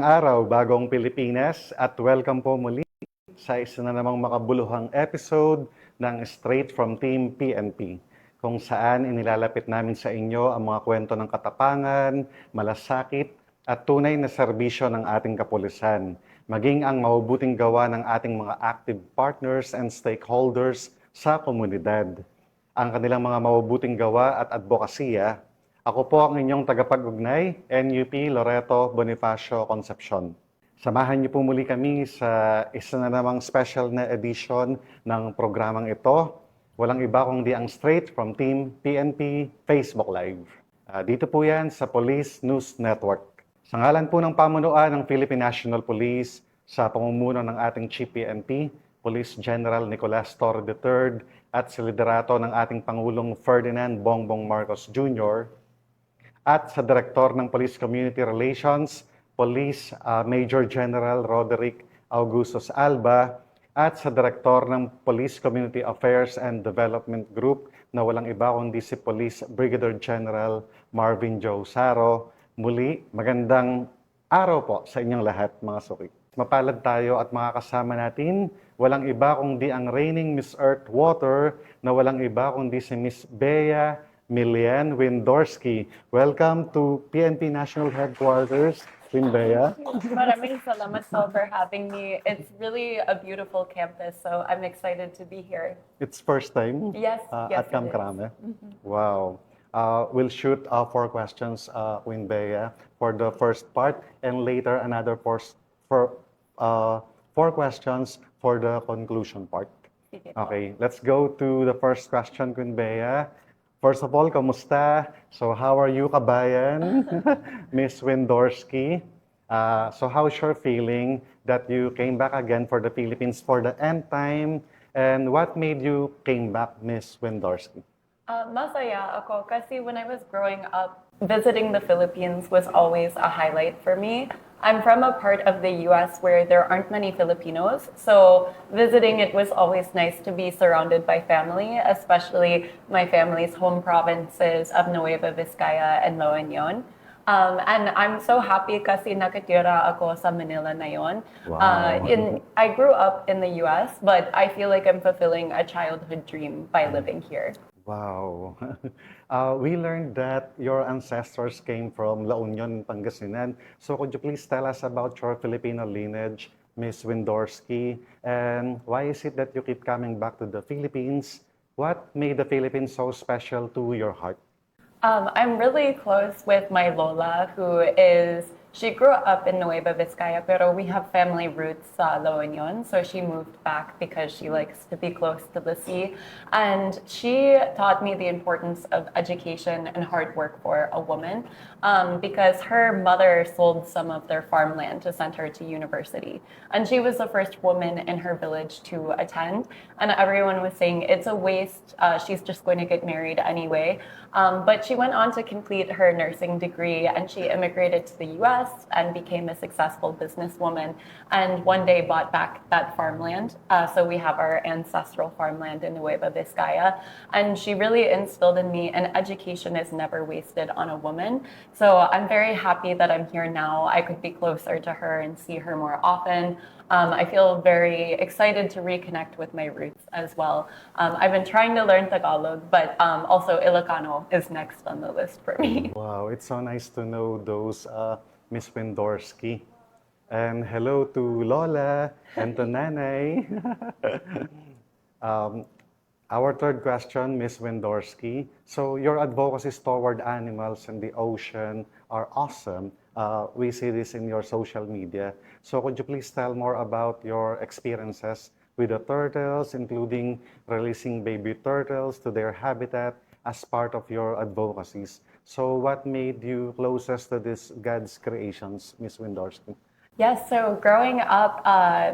Araw, bagong Pilipinas at welcome po muli sa isa na namang makabuluhang episode ng Straight from Team PNP, kung saan inilalapit namin sa inyo ang mga kwento ng katapangan, malasakit at tunay na serbisyo ng ating kapulisan, maging ang mabubuting gawa ng ating mga active partners and stakeholders sa komunidad. Ang kanilang mga mabubuting gawa at advokasya. Ako po ang inyong tagapag-ugnay, NUP Loreto Bonifacio Concepcion. Samahan niyo po muli kami sa isa na namang special na edition ng programang ito. Walang iba kundi ang Straight from Team PNP Facebook Live. Dito po yan sa Police News Network. Sa ngalan po ng pamunuan ng Philippine National Police, sa pamumuno ng ating Chief PNP, Police General Nicolas Torre III, at sa liderato ng ating Pangulong Ferdinand Bongbong Marcos Jr., at sa Direktor ng Police Community Relations, Police Major General Roderick Augustus Alba, at sa Direktor ng Police Community Affairs and Development Group na walang iba kundi si Police Brigadier General Marvin Joe Saro. Muli, magandang araw po sa inyong lahat, mga suki. Mapalad tayo at makakasama natin walang iba kundi ang reigning Miss Earth Water na walang iba kundi si Miss BEA Millan-WINDORSKI. Welcome to PNP National Headquarters, Queen Bea. Maraming salamat po for having me. It's really a beautiful campus, so I'm excited to be here. It's first time Yes, at Camp Crame. Wow. We'll shoot 4 questions, Queen Bea, for the first part, and later another 4 questions for the conclusion part. Okay, let's go to the first question, Queen Bea. First of all, kamusta? So how are you, kabayan? Miss Windorsky. So how's your feeling that you came back again for the Philippines for the nth time? And what made you came back, Miss Windorsky? Masaya ako kasi when I was growing up, visiting the Philippines was always a highlight for me. I'm from a part of the US where there aren't many Filipinos, so visiting it was always nice to be surrounded by family, especially my family's home provinces of Nueva Vizcaya and La Union. And I'm so happy kasi nakatira ako sa Manila na yon. Wow. I grew up in the US, but I feel like I'm fulfilling a childhood dream by living here. Wow. We learned that your ancestors came from La Union, Pangasinan. So could you please tell us about your Filipino lineage, Miss Windorsky, and why is it that you keep coming back to the Philippines? What made the Philippines so special to your heart? I'm really close with my Lola, she grew up in Nueva Vizcaya, pero we have family roots sa La Union, so she moved back because she likes to be close to the sea. And she taught me the importance of education and hard work for a woman, because her mother sold some of their farmland to send her to university. And she was the first woman in her village to attend, and everyone was saying it's a waste, she's just going to get married anyway. But she went on to complete her nursing degree, and she immigrated to the US and became a successful businesswoman, and one day bought back that farmland. So we have our ancestral farmland in Nueva Vizcaya, and she really instilled in me an education is never wasted on a woman. So I'm very happy that I'm here now. I could be closer to her and see her more often. I feel very excited to reconnect with my roots as well. I've been trying to learn Tagalog, but also Ilocano is next on the list for me. Wow, it's so nice to know those, Miss Windorsky. And hello to Lola and to Nanay. Our third question, Miss Windorsky. So your advocacies toward animals and the ocean are awesome. We see this in your social media. So could you please tell more about your experiences with the turtles, including releasing baby turtles to their habitat as part of your advocacies? So what made you closest to this God's creations, Miss Windorsky? Yes, so growing up,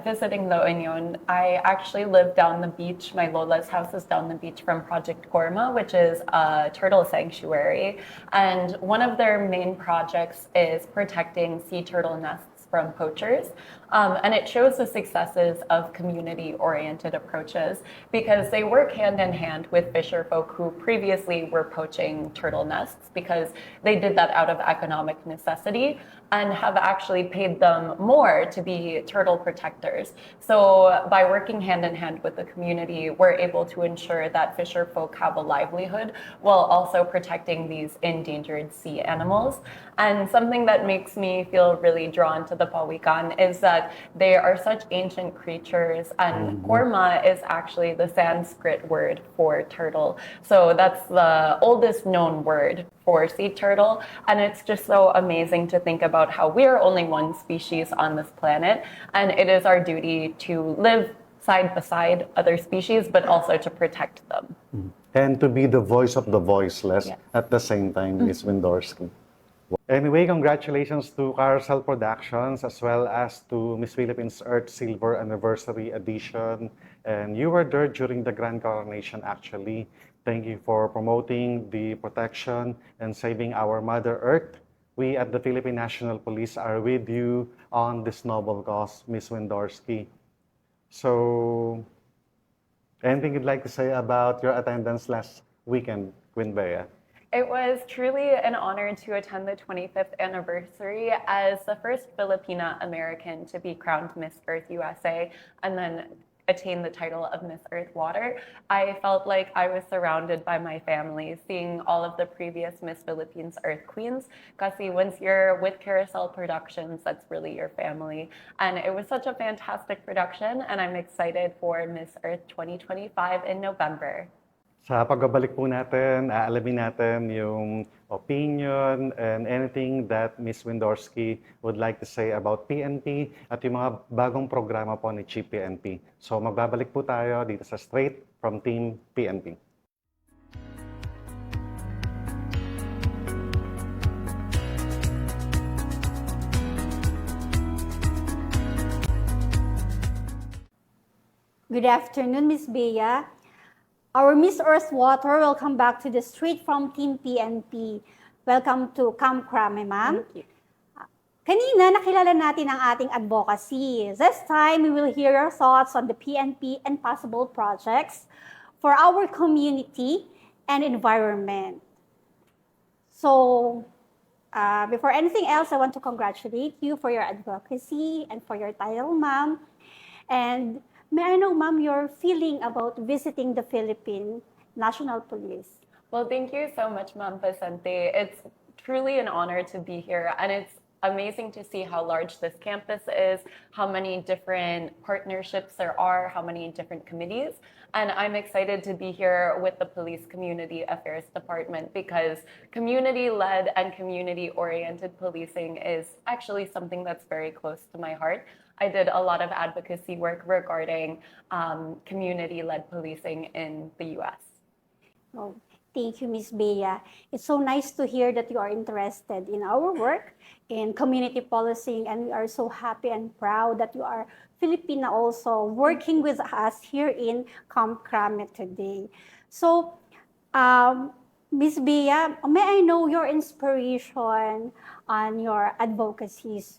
visiting La Union, I actually lived down the beach. My Lola's house is down the beach from Project Korma, which is a turtle sanctuary. And one of their main projects is protecting sea turtle nests from poachers. And it shows the successes of community-oriented approaches because they work hand in hand with fisher folk who previously were poaching turtle nests because they did that out of economic necessity. and have actually paid them more to be turtle protectors. So by working hand in hand with the community, we're able to ensure that fisher folk have a livelihood while also protecting these endangered sea animals. And something that makes me feel really drawn to the pawikan is that they are such ancient creatures, and korma is actually the Sanskrit word for turtle. So that's the oldest known word for sea turtle, and it's just so amazing to think about how we are only one species on this planet, and it is our duty to live side by side other species, but also to protect them. And to be the voice of the voiceless at the same time, Ms. Windorsky. Anyway, congratulations to Carousel Productions as well as to Miss Philippines Earth Silver Anniversary Edition. And you were there during the Grand Coronation actually. Thank you for promoting the protection and saving our Mother Earth. We at the Philippine National Police are with you on this noble cause, Miss Windorsky. So, anything you'd like to say about your attendance last weekend, Queen Bea? It was truly an honor to attend the 25th anniversary as the first Filipina American to be crowned Miss Earth USA and then attain the title of Miss Earth Water. I felt like I was surrounded by my family, seeing all of the previous Miss Philippines Earth Queens. Kasi once you're with Carousel Productions, that's really your family. And it was such a fantastic production, and I'm excited for Miss Earth 2025 in November. Sa pagbabalik po natin, aalamin natin yung opinion and anything that Ms. Windorsky would like to say about PNP at yung mga bagong programa po ni Chief PNP. So magbabalik po tayo dito sa Straight from Team PNP. Good afternoon, Ms. Bea. Our Miss Earth Water, welcome back to the Street from Team PNP. Welcome to Camp Crame, ma'am. Thank you. Kanina, nakilala natin ang ating advocacy. This time, we will hear your thoughts on the PNP and possible projects for our community and environment. So, before anything else, I want to congratulate you for your advocacy and for your title, ma'am. And may I know, ma'am, your feeling about visiting the Philippine National Police? Well, thank you so much, Ma'am Vicente. It's truly an honor to be here, and it's amazing to see how large this campus is, how many different partnerships there are, how many different committees. And I'm excited to be here with the Police Community Affairs Department because community-led and community-oriented policing is actually something that's very close to my heart. I did a lot of advocacy work regarding community-led policing in the U.S. Oh, thank you, Ms. Bea. It's so nice to hear that you are interested in our work in community policing, and we are so happy and proud that you are Filipina also working with us here in Camp Crame today. So, Ms. Bea, may I know your inspiration on your advocacies?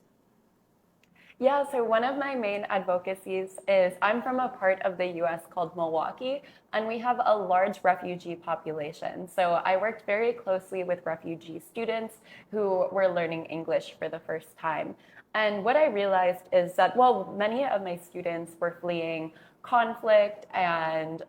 Yeah, so one of my main advocacies is I'm from a part of the US called Milwaukee, and we have a large refugee population. So I worked very closely with refugee students who were learning English for the first time. And what I realized is that, well, many of my students were fleeing conflict and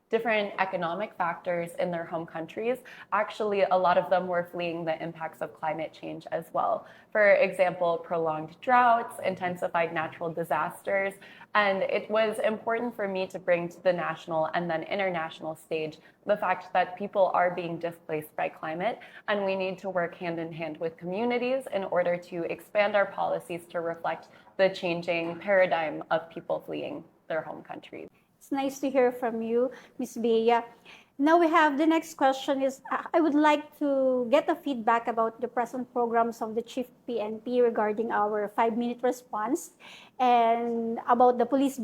different economic factors in their home countries. Actually, a lot of them were fleeing the impacts of climate change as well. For example, prolonged droughts, intensified natural disasters. And it was important for me to bring to the national and then international stage the fact that people are being displaced by climate, and we need to work hand in hand with communities in order to expand our policies to reflect the changing paradigm of people fleeing their home countries. It's nice to hear from you, Ms. Bea. Now we have the next question is, I would like to get a feedback about the present programs of the Chief PNP regarding our 5-minute response and about the police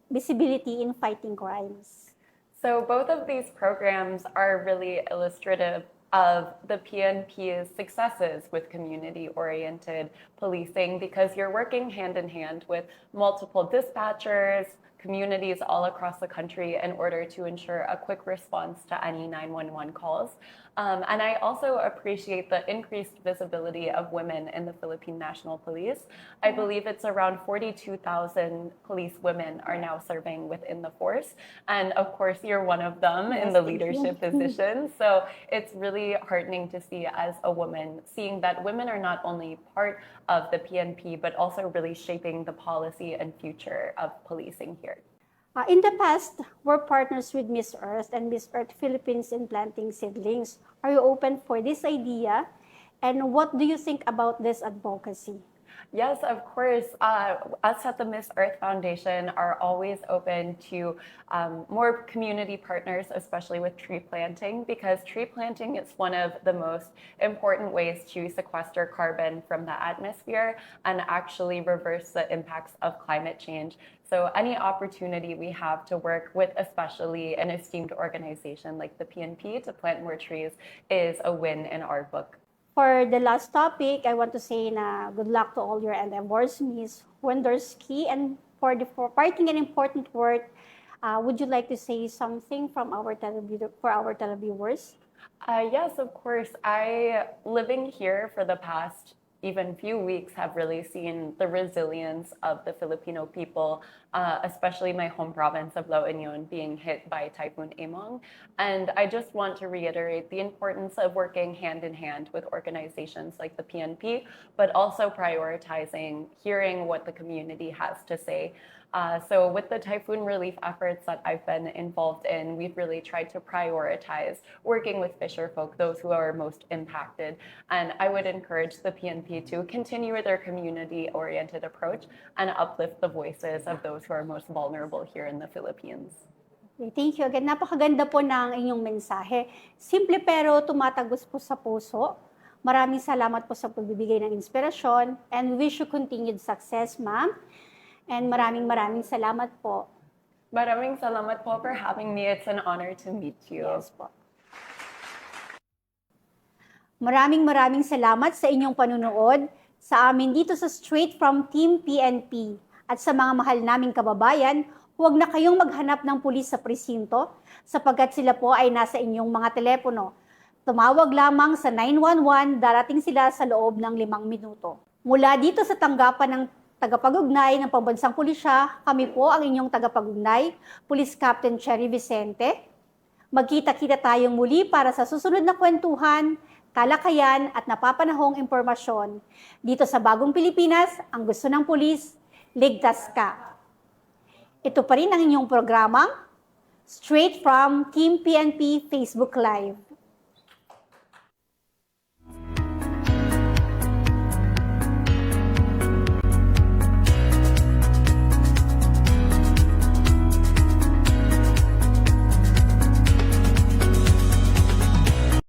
visibility in fighting crimes. So both of these programs are really illustrative of the PNP's successes with community-oriented policing because you're working hand in hand with multiple dispatchers, communities all across the country in order to ensure a quick response to any 911 calls. And I also appreciate the increased visibility of women in the Philippine National Police. I believe it's around 42,000 police women are now serving within the force. And of course, you're one of them in the leadership position. So it's really heartening to see as a woman, seeing that women are not only part of the PNP, but also really shaping the policy and future of policing here. In the past, we're partners with Miss Earth and Miss Earth Philippines in planting seedlings. Are you open for this idea? And what do you think about this advocacy? Yes, of course. Us at the Miss Earth Foundation are always open to more community partners, especially with tree planting, because tree planting is one of the most important ways to sequester carbon from the atmosphere and actually reverse the impacts of climate change. So any opportunity we have to work with especially an esteemed organization like the PNP to plant more trees is a win in our book. For the last topic, I want to say na good luck to all your endeavors, Ms. Windorsky. And for parting an important word, would you like to say something from our for our televiewers? Yes, of course. Living here for the past even few weeks have really seen the resilience of the Filipino people, especially my home province of La Union being hit by Typhoon Among. And I just want to reiterate the importance of working hand in hand with organizations like the PNP, but also prioritizing hearing what the community has to say. So with the typhoon relief efforts that I've been involved in, we've really tried to prioritize working with fisher folk, those who are most impacted. And I would encourage the PNP to continue with their community-oriented approach and uplift the voices of those who are most vulnerable here in the Philippines. Okay, thank you again. Napakaganda po ng inyong mensahe. Simple pero tumatagos po sa puso. Maraming salamat po sa pagbibigay ng inspirasyon and wish you continued success, ma'am. And maraming salamat po. Maraming salamat po for having me. It's an honor to meet you. Yes po. Maraming salamat sa inyong panunood sa amin dito sa Straight from Team PNP. At sa mga mahal naming kababayan, huwag na kayong maghanap ng pulis sa presinto sapagkat sila po ay nasa inyong mga telepono. Tumawag lamang sa 911, darating sila sa loob ng 5 minuto. Mula dito sa tanggapan ng tagapag-ugnay ng Pambansang Pulisya, kami po ang inyong tagapag-ugnay, Police Captain Cherry Vicente. Magkita-kita tayong muli para sa susunod na kwentuhan, talakayan at napapanahong impormasyon. Dito sa Bagong Pilipinas, ang gusto ng pulis, ligtas ka. Ito pa rin ang inyong programang Straight from Team PNP Facebook Live.